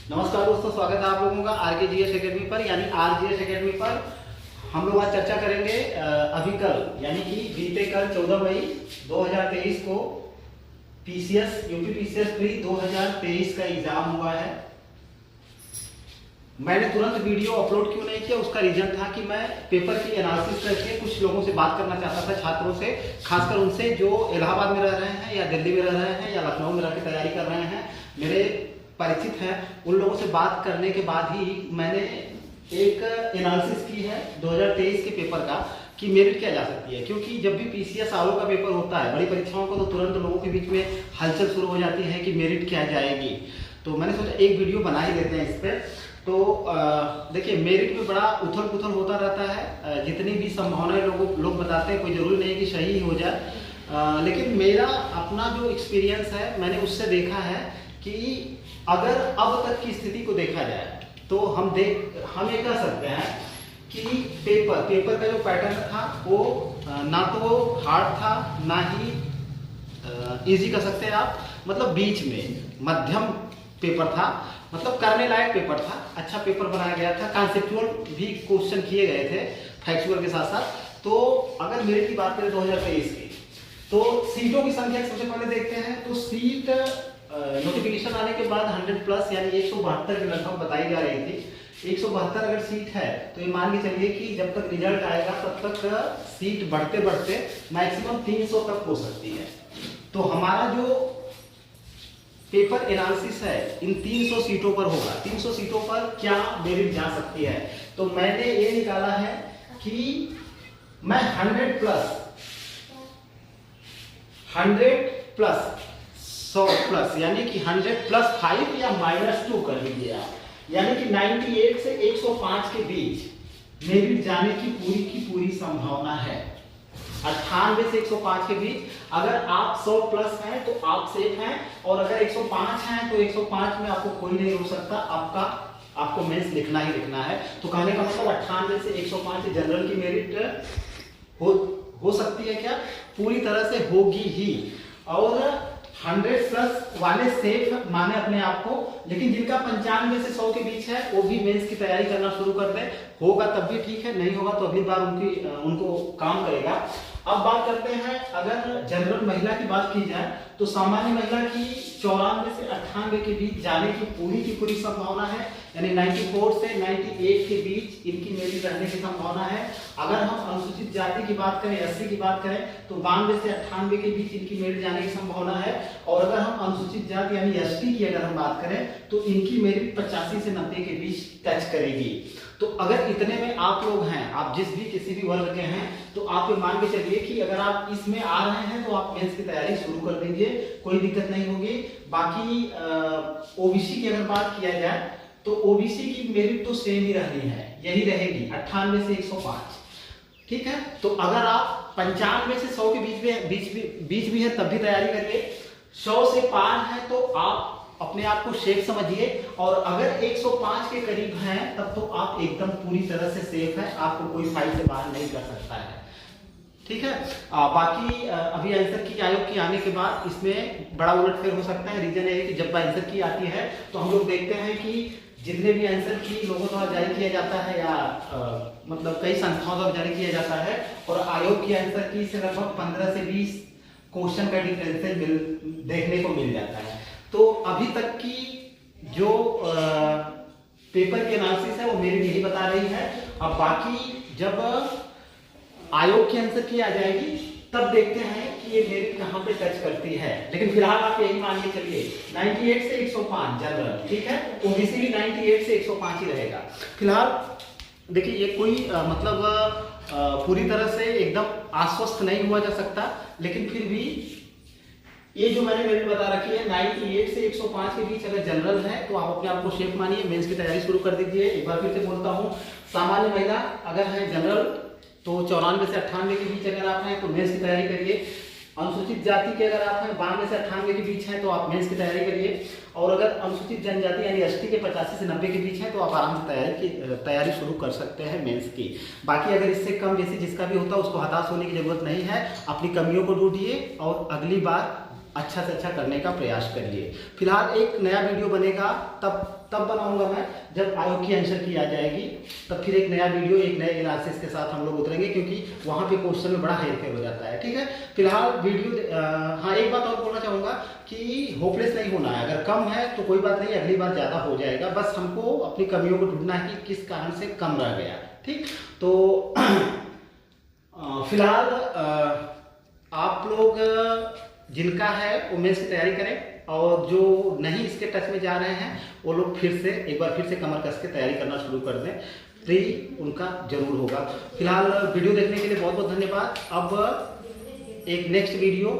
नमस्कार दोस्तों, स्वागत है आप लोगों का RKGS एकेडमी पर यानी RGS एकेडमी पर। हम लोग आज चर्चा करेंगे अभी कल यानी कि बीते कल 14 मई 2023 को यूपी PCS प्री 2023 का एग्जाम हुआ है। मैंने तुरंत वीडियो अपलोड क्यों नहीं किया, उसका रीजन था कि मैं पेपर की एनालिसिस करके कुछ लोगों से बात करना चाहता था, छात्रों से, खासकर उनसे जो इलाहाबाद में रह रहे हैं या दिल्ली में रह रहे हैं या लखनऊ में रह के तैयारी कर रहे हैं, मेरे परिचित हैं। उन लोगों से बात करने के बाद ही मैंने एक एनालिसिस की है 2023 के पेपर का कि मेरिट क्या जा सकती है। क्योंकि जब भी PCS RO का पेपर होता है, बड़ी परीक्षाओं का, तो तुरंत लोगों के बीच में हलचल शुरू हो जाती है कि मेरिट क्या जाएगी। तो मैंने सोचा एक वीडियो बना ही लेते हैं इस पर। तो देखिए, मेरिट में बड़ा उथल पुथल होता रहता है। जितनी भी संभावनाएं लोग बताते हैं, कोई जरूरी नहीं कि सही ही हो जाए। लेकिन मेरा अपना जो एक्सपीरियंस है, मैंने उससे देखा है कि अगर अब तक की स्थिति को देखा जाए तो हम ये कह सकते हैं कि पेपर का जो पैटर्न था वो ना तो हार्ड था ना ही इजी कह सकते हैं आप, मतलब बीच में मध्यम पेपर था, मतलब करने लायक पेपर था। अच्छा पेपर बनाया गया था, कॉन्सेप्चुअल भी क्वेश्चन किए गए थे फैक्चुअल के साथ साथ। तो अगर मेरिट की बात करें 2023 की, तो सीटों की संख्या सबसे पहले देखते हैं। तो सीट नोटिफिकेशन आने के बाद 100 प्लस यानी 172 के लगभग बताई जा रही थी। 172 अगर सीट है तो ये मान के चलिए कि जब तक रिजल्ट आएगा तब तक सीट बढ़ते बढ़ते मैक्सिमम 300 तक हो सकती है। तो हमारा जो पेपर एनालिसिस है इन 300 सीटों पर होगा। 300 सीटों पर क्या मेरिट जा सकती है, तो मैंने ये निकाला है कि मैं 100 प्लस 100 प्लस यानी कि 100 प्लस 5 या -2 कर लीजिए आप, यानी कि 98 से 105 के बीच मेरिट जाने की पूरी संभावना है। 98 से 105 के बीच अगर आप 100 प्लस हैं तो आप सेफ हैं, और अगर 105 हैं तो 105 में आपको कोई नहीं रोक सकता। आपको मेंस लिखना ही लिखना है। तो कहने का मतलब 98 से 105 जनरल की मेरिट हो सकती है, क्या पूरी तरह से होगी ही। और 100 प्लस वाले सेफ माने अपने आप को, लेकिन जिनका 95 से 100 के बीच है वो भी मेंस की तैयारी करना शुरू कर दें। होगा तब भी ठीक है, नहीं होगा तो अगली बार उनको काम करेगा। अब बात करते हैं, अगर जनरल महिला की बात की जाए तो सामान्य महिला की 94 से 98 के बीच जाने की पूरी संभावना है, यानी 94 से 98 के बीच इनकी मेरिट रहने की संभावना है। अगर हम अनुसूचित जाति की बात करें, SC की बात करें, तो 92 से 98 के बीच इनकी मेरिट जाने की संभावना है। और अगर हम अनुसूचित जाति यानी ST की अगर हम बात करें तो इनकी मेरिट 85 से 90 के बीच टच करेगी। तो अगर इतने में आप लोग हैं, आप किसी भी वर्ग के हैं, तो आप ये मान के चलिए कि अगर आप इसमें आ रहे हैं तो आप मेंस की तैयारी शुरू कर दीजिए, कोई दिक्कत नहीं होगी। बाकी OBC की अगर बात किया जाए तो OBC की मेरिट तो सेम ही रहनी है, यही रहेगी 98 से 105, ठीक है। तो अगर आप 95 से 100 के बीच भी है तब भी तैयारी करिए। 100 से पार है तो आप अपने आप को सेफ समझिए, और अगर 105 के करीब हैं तब तो आप एकदम पूरी तरह से सेफ हैं, आपको कोई फाइट से बाहर नहीं कर सकता है, ठीक है। बाकी अभी आंसर की आयोग की आने के बाद इसमें बड़ा उलटफेर हो सकता है। रीजन ये है कि जब आंसर की आती है तो हम लोग देखते हैं कि जितने भी आंसर की लोगों द्वारा जारी किया जाता है या मतलब कई संस्थाओं द्वारा जारी किया जाता है, और आयोग की आंसर की से लगभग 15 से 20 क्वेश्चन का डिफरेंस देखने को मिल जाता है। तो अभी तक की जो पेपर की एनालिसिस है वो मेरी यही बता रही है। अब बाकी जब आयोग की आंसर की आ जाएगी तब देखते हैं कि ये मेरिट कहां पे टच करती है। लेकिन फिलहाल आप यही मान के चलिए 98 से 105 जनरल, ठीक है। OBC भी 98 से 105 ही रहेगा फिलहाल। देखिए, ये कोई मतलब पूरी तरह से एकदम आश्वस्त नहीं हुआ जा सकता, लेकिन फिर भी ये जो मैंने मेरिट बता रखी है 98 से 105 के बीच अगर जनरल है तो आप अपने आप को सेफ मानिए, मेंस की तैयारी शुरू कर दीजिए। एक बार फिर से बोलता हूँ, सामान्य महिला अगर है जनरल तो 94 से 98 के बीच अगर आप हैं तो मेंस की तैयारी करिए। अनुसूचित जाति के अगर आप हैं 92 से 98 के बीच हैं तो आप मेंस की तैयारी करिए। और अगर अनुसूचित जनजाति यानी ST के 85 से 90 के बीच हैं तो आप आराम से तैयारी शुरू कर सकते हैं मेंस की। बाकी अगर इससे कम जैसे जिसका भी होता है उसको हताश होने की जरूरत नहीं है, अपनी कमियों को ढूंढिए और अगली बार अच्छा से अच्छा करने का प्रयास करिए। फिलहाल एक नया वीडियो बनेगा, तब बनाऊंगा मैं जब आयोग की आंसर की आ जाएगी, तब फिर एक नया वीडियो एक नए एनालिसिस के साथ हम लोग उतरेंगे, क्योंकि वहाँ पे क्वेश्चन में बड़ा हेरफेर हो जाता है। ठीक है, फिलहाल वीडियो हाँ एक बात और बोलना चाहूँगा कि होपलेस नहीं होना है। अगर कम है तो कोई बात नहीं, अगली बार ज़्यादा हो जाएगा। बस हमको अपनी कमियों को ढूंढना है कि किस कारण से कम रह गया। ठीक, तो फिलहाल आप लोग जिनका है वो मेंस की तैयारी करें, और जो नहीं इसके टच में जा रहे हैं वो लोग एक बार फिर से कमर कस के तैयारी करना शुरू कर दें, फ्री उनका जरूर होगा। फिलहाल वीडियो देखने के लिए बहुत बहुत धन्यवाद। अब एक नेक्स्ट वीडियो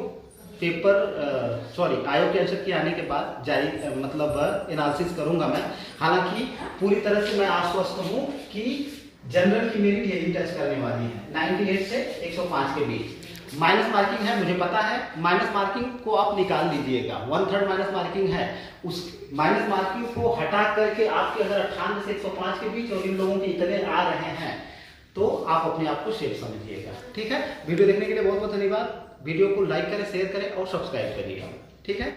आयोग के आंसर के आने के बाद जारी मतलब एनालिसिस करूंगा मैं। हालांकि पूरी तरह से मैं आश्वस्त हूँ कि जनरल की मेरी यही टच करने वाली है 98 से 105 के बीच। माइनस मार्किंग है, मुझे पता है, माइनस मार्किंग को आप निकाल दीजिएगा, 1/3 माइनस मार्किंग है। उस माइनस मार्किंग को हटा करके आपके अगर 98 से 105 के बीच और इन लोगों के इतने आ रहे हैं तो आप अपने आप को सेफ समझिएगा। ठीक है, वीडियो देखने के लिए बहुत बहुत धन्यवाद। वीडियो को लाइक करें, शेयर करें और सब्सक्राइब करिए। ठीक है।